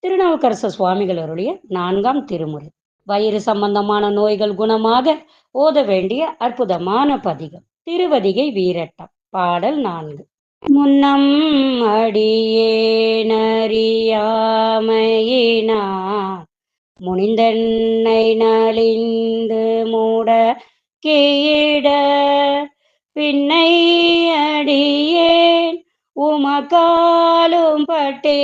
திருநாவுக்கரசு சுவாமிகள் அருளிய 4ஆம் திருமுறை. வயிறு சம்பந்தமான நோய்கள் குணமாக ஓத வேண்டிய அற்புதமான பதிகம். திருவதிகை வீரட்டம். பாடல் 4. முன்னம் அடியேனறியாமையினான் முனிந்தன்னை நலிந்து மூட கேயிட பின்னை அடியேன் உமக்காலும் பட்டே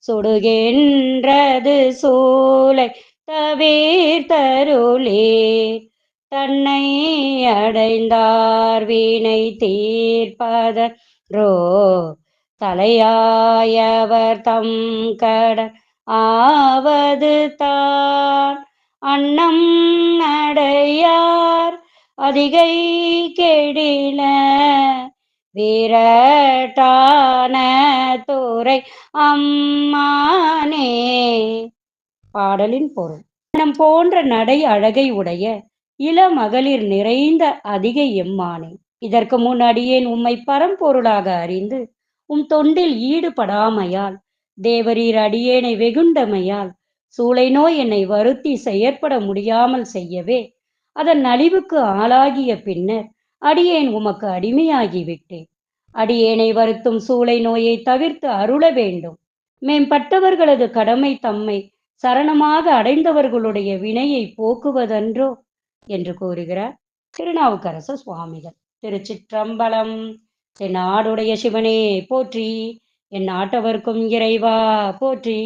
சுடுகின்றது சூளை தவிர்த்தருளே தன்னை அடைந்தார் வினை தீர்ப்பதன்றோ தலையாயவர் தம் கடன் ஆவது தான் அன்னம் அடையார் அதிகை கெடில வீரட்டான துறை அம்மானே. பாடலின் பொருள். மனம் போன்ற நடை அழகை உடைய இளமகளிர் நிறைந்த அதிகை எம்மானே, இதற்கு முன் அடியேன் உம்மை பரம்பொருளாக அறிந்து உம் தொண்டில் ஈடுபடாமையால் தேவரீர் அடியேனை வெகுண்டமையால் சூளை நோய் என்னை வருத்தி செயற்பட முடியாமல் செய்யவே அதன் நலிவுக்கு ஆளாகிய பின்னர் அடியேன் உமக்கு அடிமையாகிவிட்டேன். அடியேனை வருத்தும் சூளை நோயை தவிர்த்து அருள வேண்டும். மேம்பட்டவர்களது கடமை தம்மை சரணமாக அடைந்தவர்களுடைய வினையை போக்குவதன்றோ என்று கூறுகிறார் திருநாவுக்கரசு சுவாமிகள். திருச்சிற்றம்பலம். தென்னாடுடைய சிவனே போற்றி, என் நாட்டவர்க்கும் இறைவா போற்றி.